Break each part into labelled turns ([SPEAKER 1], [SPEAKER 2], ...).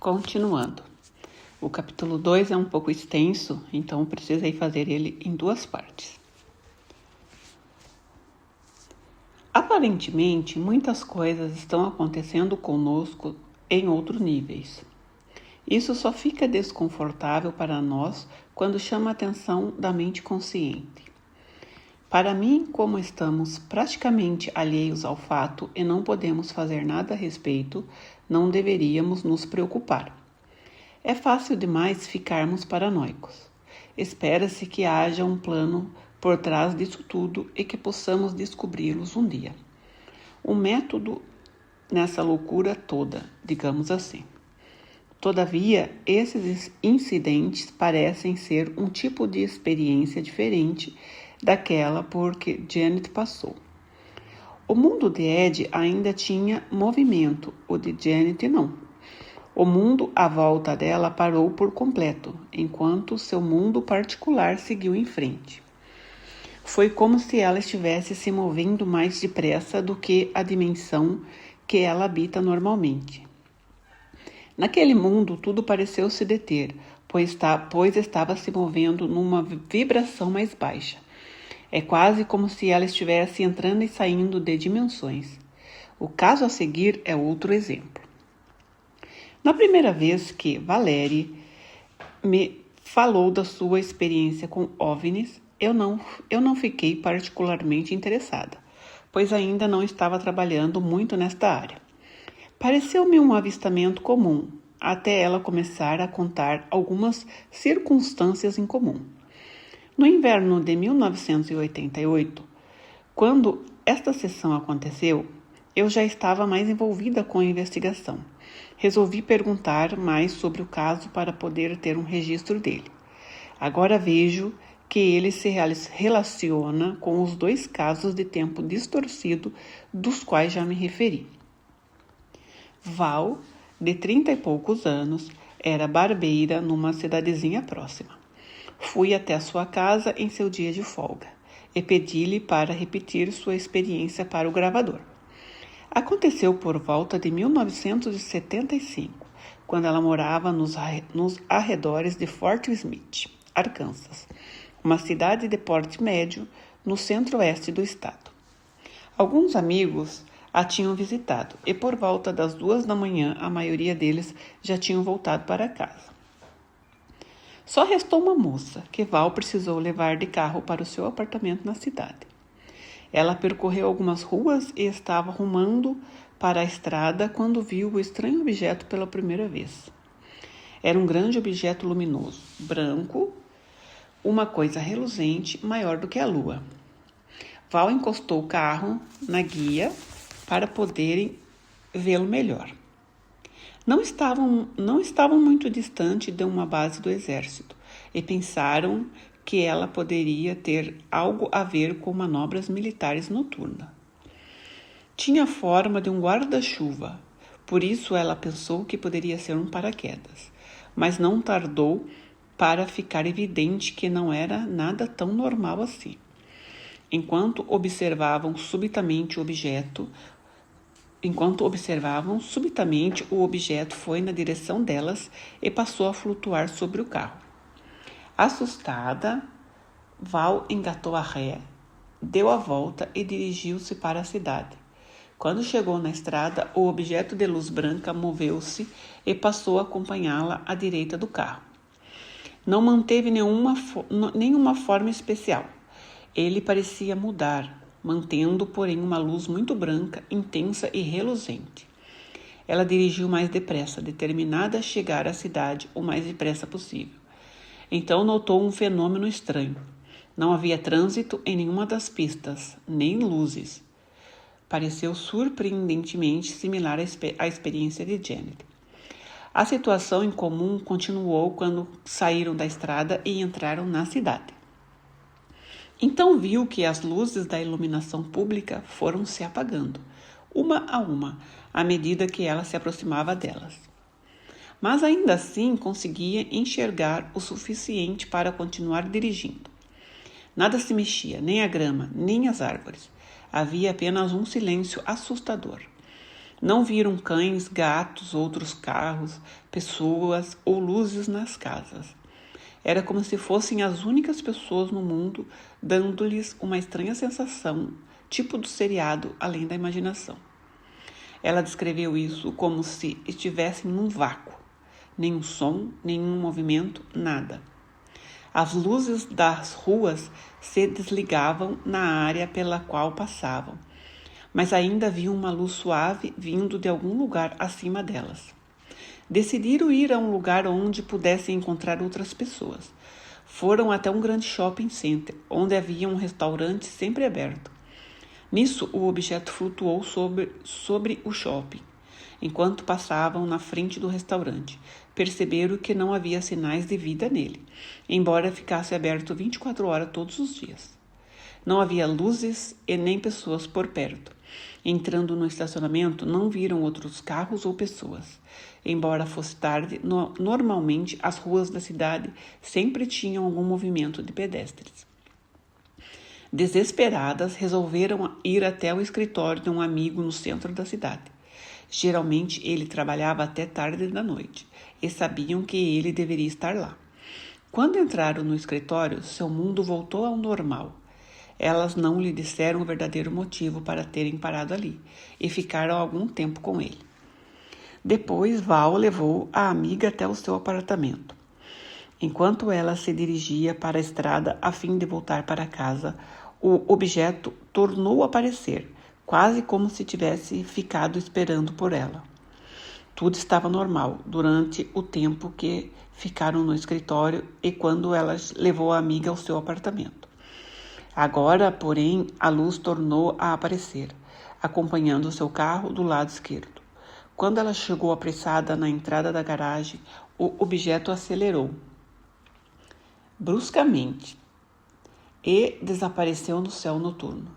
[SPEAKER 1] Continuando. O capítulo 2 é um pouco extenso, então precisei fazer ele em 2 partes. Aparentemente, muitas coisas estão acontecendo conosco em outros níveis. Isso só fica desconfortável para nós quando chama a atenção da mente consciente. Para mim, como estamos praticamente alheios ao fato e não podemos fazer nada a respeito, não deveríamos nos preocupar. É fácil demais ficarmos paranoicos. Espera-se que haja um plano por trás disso tudo e que possamos descobri-los um dia. Um método nessa loucura toda, digamos assim. Todavia, esses incidentes parecem ser um tipo de experiência diferente daquela por que Janet passou. O mundo de Ed ainda tinha movimento, o de Janet não. O mundo à volta dela parou por completo, enquanto seu mundo particular seguiu em frente. Foi como se ela estivesse se movendo mais depressa do que a dimensão que ela habita normalmente. Naquele mundo, tudo pareceu se deter, pois estava se movendo numa vibração mais baixa. É quase como se ela estivesse entrando e saindo de dimensões. O caso a seguir é outro exemplo. Na primeira vez que Valerie me falou da sua experiência com OVNIs, eu não fiquei particularmente interessada, pois ainda não estava trabalhando muito nesta área. Pareceu-me um avistamento comum, até ela começar a contar algumas circunstâncias em comum. No inverno de 1988, quando esta sessão aconteceu, eu já estava mais envolvida com a investigação. Resolvi perguntar mais sobre o caso para poder ter um registro dele. Agora vejo que ele se relaciona com os 2 casos de tempo distorcido dos quais já me referi. Val, de 30 e poucos anos, era barbeira numa cidadezinha próxima. Fui até sua casa em seu dia de folga e pedi-lhe para repetir sua experiência para o gravador. Aconteceu por volta de 1975, quando ela morava nos arredores de Fort Smith, Arkansas, uma cidade de porte médio no centro-oeste do estado. Alguns amigos a tinham visitado e por volta das 2 da manhã a maioria deles já tinham voltado para casa. Só restou uma moça que Val precisou levar de carro para o seu apartamento na cidade. Ela percorreu algumas ruas e estava rumando para a estrada quando viu o estranho objeto pela primeira vez. Era um grande objeto luminoso, branco, uma coisa reluzente maior do que a lua. Val encostou o carro na guia para poderem vê-lo melhor. Não estavam muito distante de uma base do exército e pensaram que ela poderia ter algo a ver com manobras militares noturnas. Tinha a forma de um guarda-chuva, por isso ela pensou que poderia ser um paraquedas, mas não tardou para ficar evidente que não era nada tão normal assim. Enquanto observavam, subitamente o objeto foi na direção delas e passou a flutuar sobre o carro. Assustada, Val engatou a ré, deu a volta e dirigiu-se para a cidade. Quando chegou na estrada, o objeto de luz branca moveu-se e passou a acompanhá-la à direita do carro. Não manteve nenhuma forma especial. Ele parecia mudar, mantendo, porém, uma luz muito branca, intensa e reluzente. Ela dirigiu mais depressa, determinada a chegar à cidade o mais depressa possível. Então notou um fenômeno estranho. Não havia trânsito em nenhuma das pistas, nem luzes. Pareceu surpreendentemente similar à experiência de Janet. A situação em comum continuou quando saíram da estrada e entraram na cidade. Então viu que as luzes da iluminação pública foram se apagando, uma a uma, à medida que ela se aproximava delas. Mas ainda assim conseguia enxergar o suficiente para continuar dirigindo. Nada se mexia, nem a grama, nem as árvores. Havia apenas um silêncio assustador. Não viram cães, gatos, outros carros, pessoas ou luzes nas casas. Era como se fossem as únicas pessoas no mundo, dando-lhes uma estranha sensação, tipo do seriado Além da Imaginação. Ela descreveu isso como se estivessem num vácuo. Nenhum som, nenhum movimento, nada. As luzes das ruas se desligavam na área pela qual passavam, mas ainda havia uma luz suave vindo de algum lugar acima delas. Decidiram ir a um lugar onde pudessem encontrar outras pessoas. Foram até um grande shopping center, onde havia um restaurante sempre aberto. Nisso, o objeto flutuou sobre o shopping. Enquanto passavam na frente do restaurante, perceberam que não havia sinais de vida nele, embora ficasse aberto 24 horas todos os dias. Não havia luzes e nem pessoas por perto. Entrando no estacionamento, não viram outros carros ou pessoas. Embora fosse tarde, normalmente as ruas da cidade sempre tinham algum movimento de pedestres. Desesperadas, resolveram ir até o escritório de um amigo no centro da cidade. Geralmente ele trabalhava até tarde da noite e sabiam que ele deveria estar lá. Quando entraram no escritório, seu mundo voltou ao normal. Elas não lhe disseram o verdadeiro motivo para terem parado ali e ficaram algum tempo com ele. Depois, Val levou a amiga até o seu apartamento. Enquanto ela se dirigia para a estrada a fim de voltar para casa, o objeto tornou a aparecer, quase como se tivesse ficado esperando por ela. Tudo estava normal durante o tempo que ficaram no escritório e quando ela levou a amiga ao seu apartamento. Agora, porém, a luz tornou a aparecer, acompanhando o seu carro do lado esquerdo. Quando ela chegou apressada na entrada da garagem, o objeto acelerou bruscamente e desapareceu no céu noturno.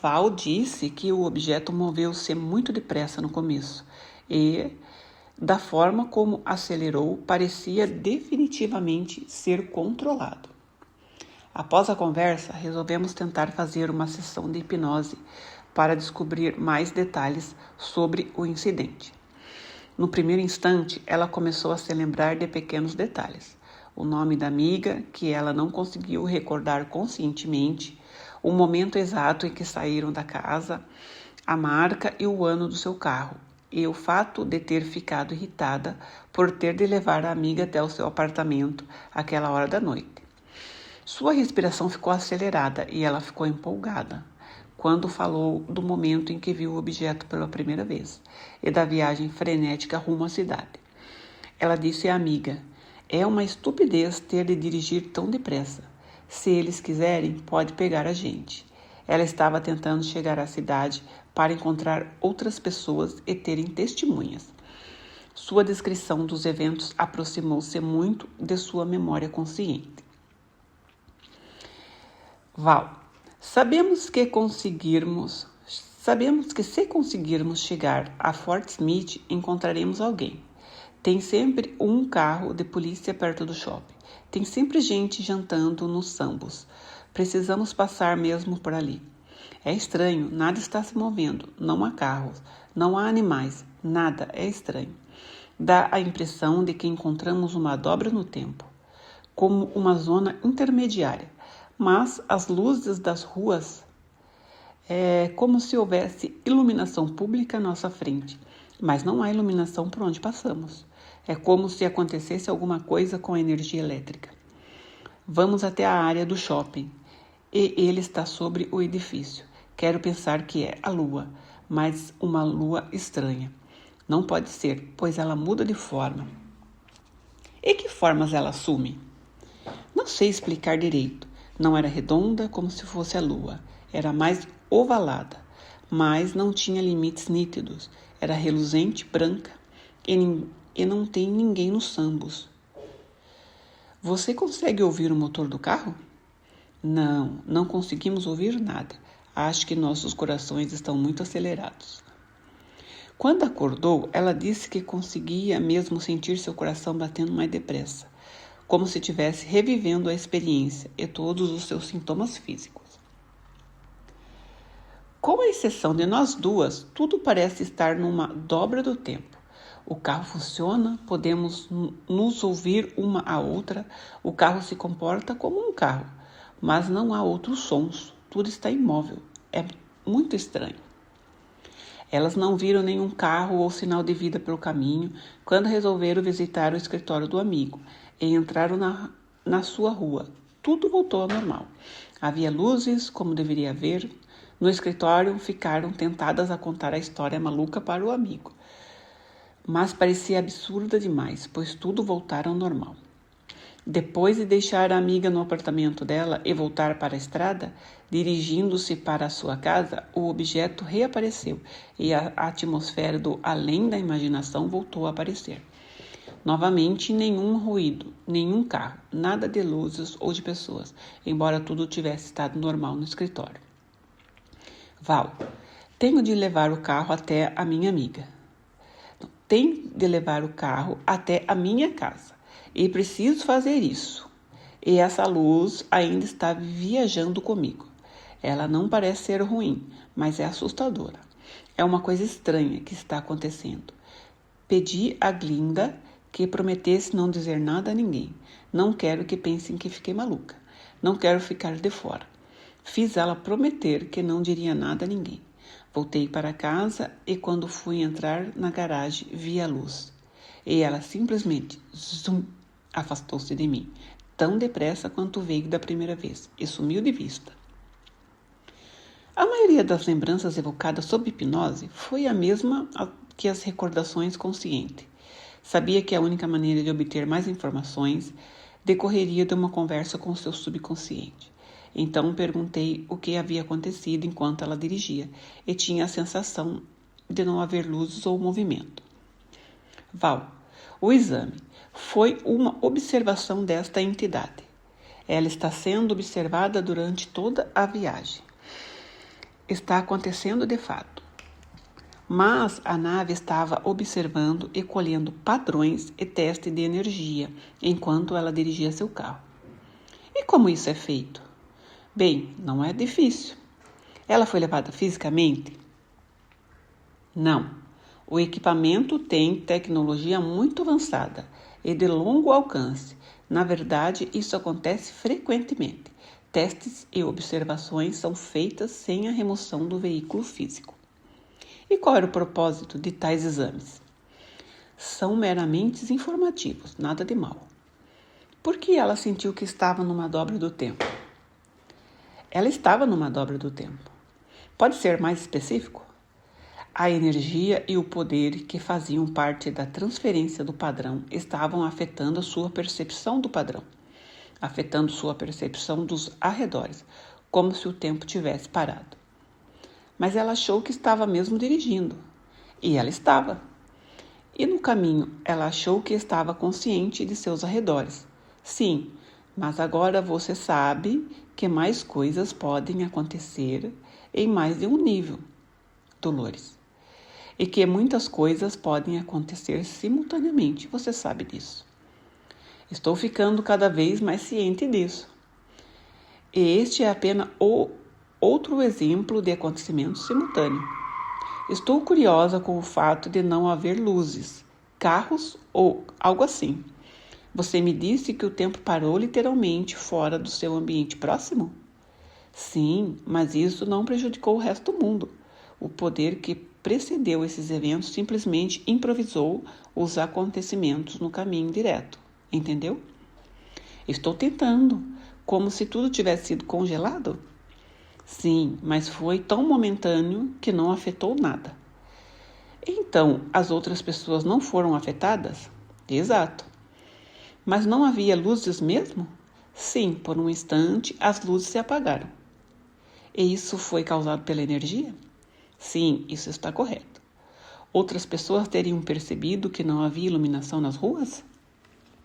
[SPEAKER 1] Val disse que o objeto moveu-se muito depressa no começo e, da forma como acelerou, parecia definitivamente ser controlado. Após a conversa, resolvemos tentar fazer uma sessão de hipnose para descobrir mais detalhes sobre o incidente. No primeiro instante, ela começou a se lembrar de pequenos detalhes. O nome da amiga, que ela não conseguiu recordar conscientemente, o momento exato em que saíram da casa, a marca e o ano do seu carro, e o fato de ter ficado irritada por ter de levar a amiga até o seu apartamento àquela hora da noite. Sua respiração ficou acelerada e ela ficou empolgada quando falou do momento em que viu o objeto pela primeira vez e da viagem frenética rumo à cidade. Ela disse à amiga: "É uma estupidez ter de dirigir tão depressa. Se eles quiserem, pode pegar a gente." Ela estava tentando chegar à cidade para encontrar outras pessoas e terem testemunhas. Sua descrição dos eventos aproximou-se muito de sua memória consciente. Val, sabemos que se conseguirmos chegar a Fort Smith, encontraremos alguém. Tem sempre um carro de polícia perto do shopping. Tem sempre gente jantando nos sambos. Precisamos passar mesmo por ali. É estranho, nada está se movendo. Não há carros, não há animais, nada, é estranho. Dá a impressão de que encontramos uma dobra no tempo, como uma zona intermediária. Mas as luzes das ruas é como se houvesse iluminação pública à nossa frente, mas não há iluminação por onde passamos. É como se acontecesse alguma coisa com a energia elétrica. Vamos até a área do shopping e ele está sobre o edifício. Quero pensar que é a lua, mas uma lua estranha. Não pode ser, pois ela muda de forma. E que formas ela assume? Não sei explicar direito. Não era redonda como se fosse a lua. Era mais ovalada, mas não tinha limites nítidos. Era reluzente, branca e não tem ninguém nos sambos. Você consegue ouvir o motor do carro? Não conseguimos ouvir nada. Acho que nossos corações estão muito acelerados. Quando acordou, ela disse que conseguia mesmo sentir seu coração batendo mais depressa, como se estivesse revivendo a experiência e todos os seus sintomas físicos. Com a exceção de nós duas, tudo parece estar numa dobra do tempo. O carro funciona, podemos nos ouvir uma à outra, o carro se comporta como um carro, mas não há outros sons, tudo está imóvel. É muito estranho. Elas não viram nenhum carro ou sinal de vida pelo caminho quando resolveram visitar o escritório do amigo e entraram na sua rua. Tudo voltou ao normal. Havia luzes, como deveria haver. No escritório, ficaram tentadas a contar a história maluca para o amigo. Mas parecia absurda demais, pois tudo voltara ao normal. Depois de deixar a amiga no apartamento dela e voltar para a estrada, dirigindo-se para a sua casa, o objeto reapareceu e a atmosfera do além da imaginação voltou a aparecer. Novamente, nenhum ruído, nenhum carro, nada de luzes ou de pessoas, embora tudo tivesse estado normal no escritório. Val, tenho de levar o carro até a minha amiga. Tenho de levar o carro até a minha casa. E preciso fazer isso. E essa luz ainda está viajando comigo. Ela não parece ser ruim, mas é assustadora. É uma coisa estranha que está acontecendo. Pedi a Glinda que prometesse não dizer nada a ninguém. Não quero que pensem que fiquei maluca. Não quero ficar de fora. Fiz ela prometer que não diria nada a ninguém. Voltei para casa e quando fui entrar na garagem vi a luz. E ela simplesmente, zum, afastou-se de mim, tão depressa quanto veio da primeira vez, e sumiu de vista. A maioria das lembranças evocadas sob hipnose foi a mesma que as recordações conscientes. Sabia que a única maneira de obter mais informações decorreria de uma conversa com seu subconsciente. Então perguntei o que havia acontecido enquanto ela dirigia, e tinha a sensação de não haver luzes ou movimento. Val, o exame foi uma observação desta entidade. Ela está sendo observada durante toda a viagem. Está acontecendo de fato. Mas a nave estava observando e colhendo padrões e teste de energia enquanto ela dirigia seu carro. E como isso é feito? Bem, não é difícil. Ela foi levada fisicamente? Não. O equipamento tem tecnologia muito avançada e de longo alcance. Na verdade, isso acontece frequentemente. Testes e observações são feitas sem a remoção do veículo físico. E qual era o propósito de tais exames? São meramente informativos, nada de mal. Por que ela sentiu que estava numa dobra do tempo? Ela estava numa dobra do tempo. Pode ser mais específico? A energia e o poder que faziam parte da transferência do padrão estavam afetando a sua percepção do padrão, afetando sua percepção dos arredores, como se o tempo tivesse parado. Mas ela achou que estava mesmo dirigindo. E ela estava. E no caminho, ela achou que estava consciente de seus arredores. Sim, mas agora você sabe que mais coisas podem acontecer em mais de um nível, Dolores. E que muitas coisas podem acontecer simultaneamente, você sabe disso. Estou ficando cada vez mais ciente disso. E este é apenas outro exemplo de acontecimento simultâneo. Estou curiosa com o fato de não haver luzes, carros ou algo assim. Você me disse que o tempo parou literalmente fora do seu ambiente próximo? Sim, mas isso não prejudicou o resto do mundo. O poder que precedeu esses eventos simplesmente improvisou os acontecimentos no caminho direto. Entendeu? Estou tentando, como se tudo tivesse sido congelado? Sim, mas foi tão momentâneo que não afetou nada. Então, as outras pessoas não foram afetadas? Exato. Mas não havia luzes mesmo? Sim, por um instante as luzes se apagaram. E isso foi causado pela energia? Sim, isso está correto. Outras pessoas teriam percebido que não havia iluminação nas ruas?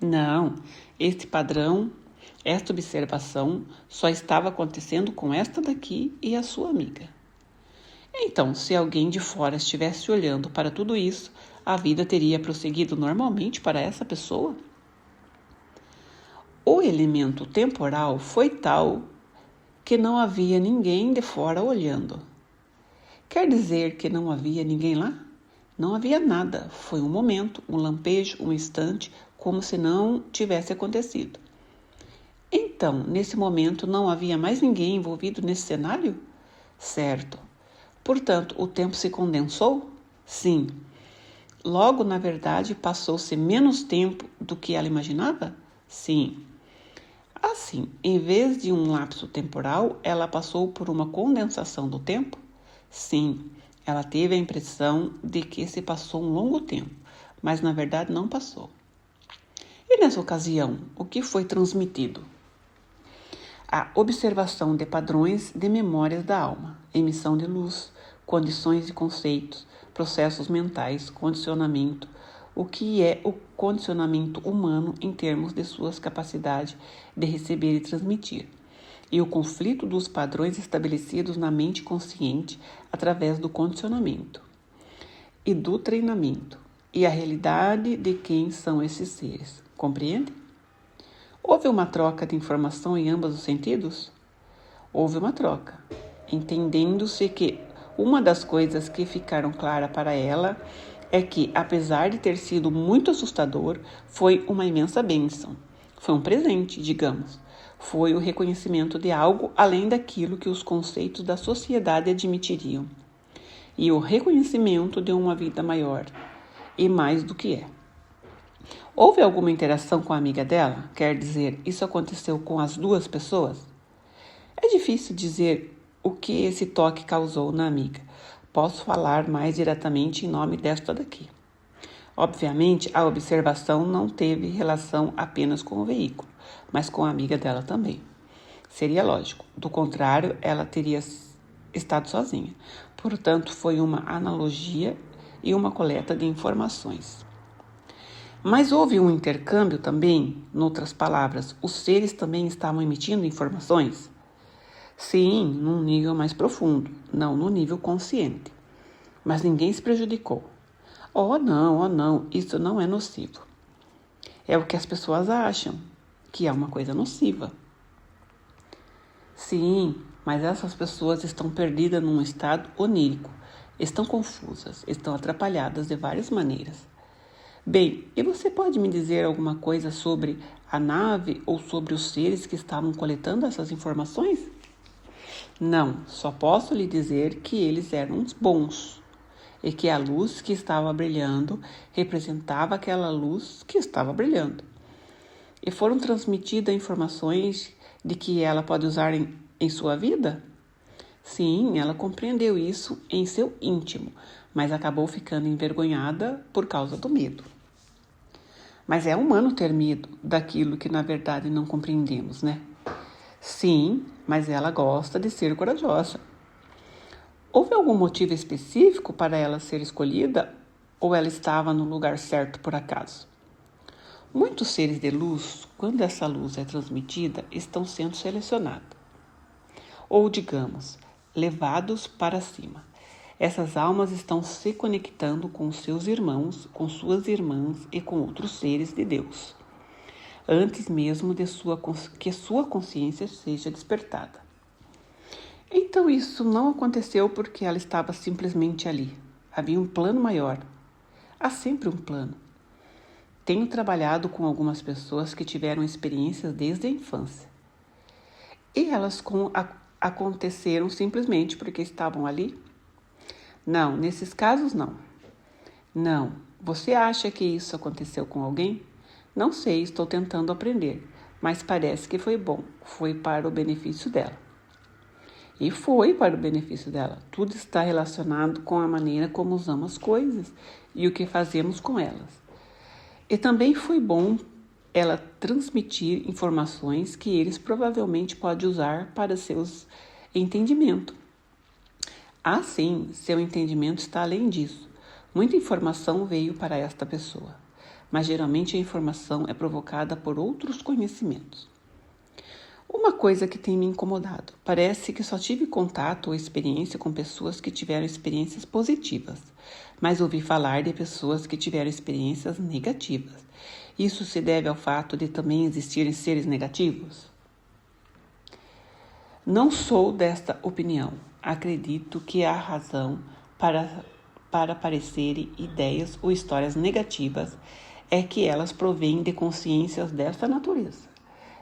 [SPEAKER 1] Não, este padrão, esta observação só estava acontecendo com esta daqui e a sua amiga. Então, se alguém de fora estivesse olhando para tudo isso, a vida teria prosseguido normalmente para essa pessoa? O elemento temporal foi tal que não havia ninguém de fora olhando. Quer dizer que não havia ninguém lá? Não havia nada. Foi um momento, um lampejo, um instante, como se não tivesse acontecido. Então, nesse momento, não havia mais ninguém envolvido nesse cenário? Certo. Portanto, o tempo se condensou? Sim. Logo, na verdade, passou-se menos tempo do que ela imaginava? Sim. Assim, em vez de um lapso temporal, ela passou por uma condensação do tempo? Sim. Ela teve a impressão de que se passou um longo tempo, mas na verdade não passou. E nessa ocasião, o que foi transmitido? A observação de padrões de memórias da alma, emissão de luz, condições de conceitos, processos mentais, condicionamento, o que é o condicionamento humano em termos de suas capacidades de receber e transmitir, e o conflito dos padrões estabelecidos na mente consciente através do condicionamento e do treinamento, e a realidade de quem são esses seres. Compreende? Houve uma troca de informação em ambos os sentidos? Houve uma troca, entendendo-se que uma das coisas que ficaram claras para ela é que, apesar de ter sido muito assustador, foi uma imensa bênção. Foi um presente, digamos. Foi o reconhecimento de algo além daquilo que os conceitos da sociedade admitiriam. E o reconhecimento de uma vida maior e mais do que é. Houve alguma interação com a amiga dela? Quer dizer, isso aconteceu com as duas pessoas? É difícil dizer o que esse toque causou na amiga. Posso falar mais diretamente em nome desta daqui. Obviamente, a observação não teve relação apenas com o veículo, mas com a amiga dela também. Seria lógico. Do contrário, ela teria estado sozinha. Portanto, foi uma analogia e uma coleta de informações. Mas houve um intercâmbio também, noutras palavras, os seres também estavam emitindo informações? Sim, num nível mais profundo, não no nível consciente. Mas ninguém se prejudicou. Oh não, isso não é nocivo. É o que as pessoas acham, que é uma coisa nociva. Sim, mas essas pessoas estão perdidas num estado onírico, estão confusas, estão atrapalhadas de várias maneiras. Bem, e você pode me dizer alguma coisa sobre a nave ou sobre os seres que estavam coletando essas informações? Não, só posso lhe dizer que eles eram bons e que a luz que estava brilhando representava aquela luz que estava brilhando. E foram transmitidas informações de que ela pode usar em sua vida? Sim, ela compreendeu isso em seu íntimo, mas acabou ficando envergonhada por causa do medo. Mas é humano ter medo daquilo que na verdade não compreendemos, né? Sim, mas ela gosta de ser corajosa. Houve algum motivo específico para ela ser escolhida ou ela estava no lugar certo por acaso? Muitos seres de luz, quando essa luz é transmitida, estão sendo selecionados. Ou, digamos, levados para cima. Essas almas estão se conectando com seus irmãos, com suas irmãs e com outros seres de Deus, antes mesmo de que sua consciência seja despertada. Então isso não aconteceu porque ela estava simplesmente ali. Havia um plano maior. Há sempre um plano. Tenho trabalhado com algumas pessoas que tiveram experiências desde a infância. E elas aconteceram simplesmente porque estavam ali? Não, nesses casos não. Não. Você acha que isso aconteceu com alguém? Não sei, estou tentando aprender, mas parece que foi bom, foi para o benefício dela. E foi para o benefício dela. Tudo está relacionado com a maneira como usamos as coisas e o que fazemos com elas. E também foi bom ela transmitir informações que eles provavelmente podem usar para seus entendimentos. Ah, sim, seu entendimento está além disso. Muita informação veio para esta pessoa, mas geralmente a informação é provocada por outros conhecimentos. Uma coisa que tem me incomodado, parece que só tive contato ou experiência com pessoas que tiveram experiências positivas, mas ouvi falar de pessoas que tiveram experiências negativas. Isso se deve ao fato de também existirem seres negativos? Não sou desta opinião. acredito que há razão para parecerem ideias ou histórias negativas é que elas provêm de consciências desta natureza.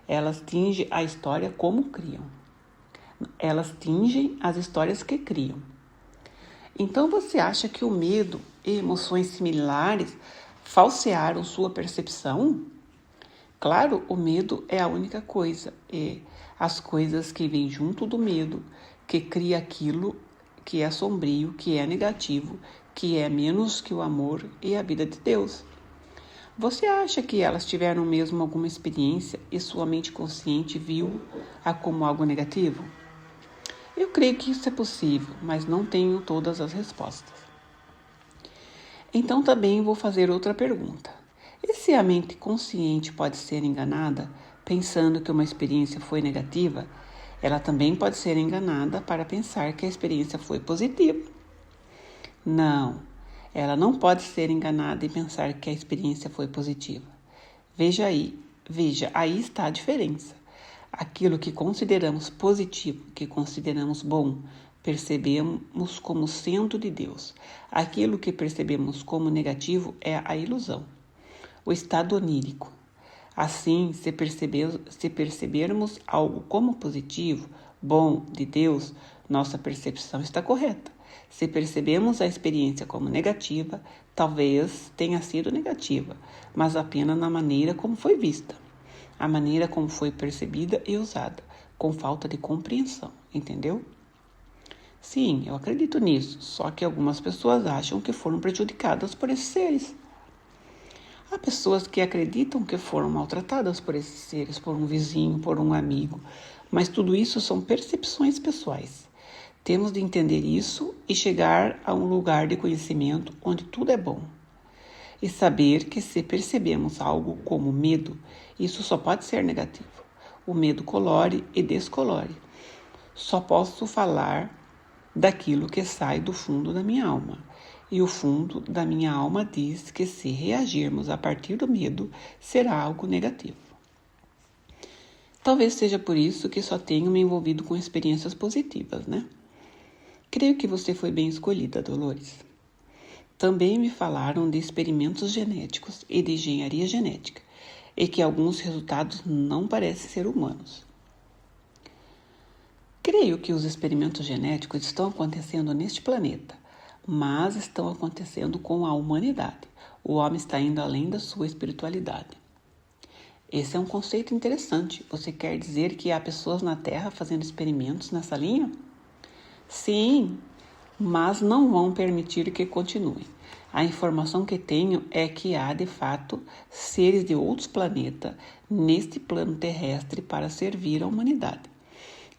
[SPEAKER 1] Elas tingem a história como criam. Elas tingem as histórias que criam. Então você acha que o medo e emoções similares falsearam sua percepção? Claro, o medo é a única coisa, e as coisas que vêm junto do medo, que cria aquilo que é sombrio, que é negativo, que é menos que o amor e a vida de Deus. Você acha que elas tiveram mesmo alguma experiência e sua mente consciente viu-a como algo negativo? Eu creio que isso é possível, mas não tenho todas as respostas. Então também vou fazer outra pergunta. E se a mente consciente pode ser enganada, pensando que uma experiência foi negativa, ela também pode ser enganada para pensar que a experiência foi positiva. Não, ela não pode ser enganada e pensar que a experiência foi positiva. Veja, aí está a diferença. Aquilo que consideramos positivo, que consideramos bom, percebemos como sendo de Deus. Aquilo que percebemos como negativo é a ilusão, o estado onírico. Assim, se percebermos algo como positivo, bom, de Deus, nossa percepção está correta. Se percebemos a experiência como negativa, talvez tenha sido negativa, mas apenas na maneira como foi vista, a maneira como foi percebida e usada, com falta de compreensão, entendeu? Sim, eu acredito nisso, só que algumas pessoas acham que foram prejudicadas por esses seres. Há pessoas que acreditam que foram maltratadas por esses seres, por um vizinho, por um amigo, mas tudo isso são percepções pessoais. Temos de entender isso e chegar a um lugar de conhecimento onde tudo é bom. E saber que se percebemos algo como medo, isso só pode ser negativo. O medo colore e descolore. Só posso falar daquilo que sai do fundo da minha alma. E o fundo da minha alma diz que se reagirmos a partir do medo, será algo negativo. Talvez seja por isso que só tenho me envolvido com experiências positivas, né? Creio que você foi bem escolhida, Dolores. Também me falaram de experimentos genéticos e de engenharia genética, e que alguns resultados não parecem ser humanos. Creio que os experimentos genéticos estão acontecendo neste planeta, mas estão acontecendo com a humanidade. O homem está indo além da sua espiritualidade. Esse é um conceito interessante. Você quer dizer que há pessoas na Terra fazendo experimentos nessa linha? Sim, mas não vão permitir que continue. A informação que tenho é que há, de fato, seres de outros planetas neste plano terrestre para servir a humanidade.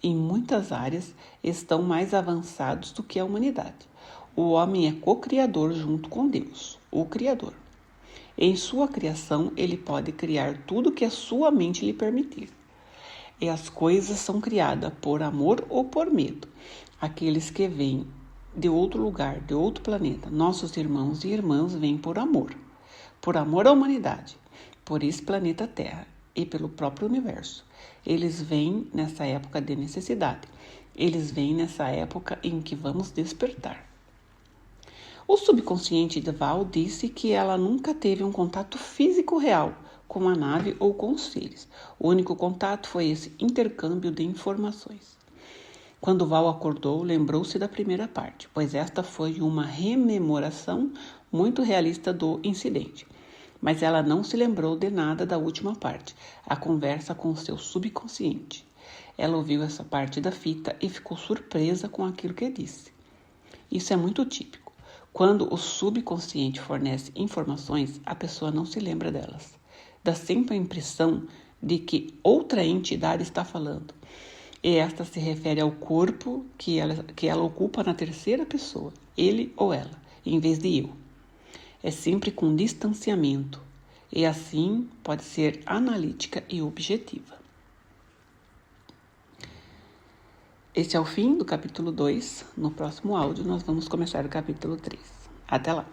[SPEAKER 1] Em muitas áreas estão mais avançados do que a humanidade. O homem é co-criador junto com Deus, o Criador. Em sua criação, ele pode criar tudo que a sua mente lhe permitir. E as coisas são criadas por amor ou por medo. Aqueles que vêm de outro lugar, de outro planeta, nossos irmãos e irmãs vêm por amor à humanidade, por esse planeta Terra e pelo próprio universo. Eles vêm nessa época de necessidade. Eles vêm nessa época em que vamos despertar. O subconsciente de Val disse que ela nunca teve um contato físico real com a nave ou com os seres. O único contato foi esse intercâmbio de informações. Quando Val acordou, lembrou-se da primeira parte, pois esta foi uma rememoração muito realista do incidente. Mas ela não se lembrou de nada da última parte, a conversa com o seu subconsciente. Ela ouviu essa parte da fita e ficou surpresa com aquilo que disse. Isso é muito típico. Quando o subconsciente fornece informações, a pessoa não se lembra delas. Dá sempre a impressão de que outra entidade está falando. E esta se refere ao corpo que ela ocupa na terceira pessoa, ele ou ela, em vez de eu. É sempre com distanciamento, e assim pode ser analítica e objetiva. Esse é o fim do capítulo 2. No próximo áudio, nós vamos começar o capítulo 3. Até lá!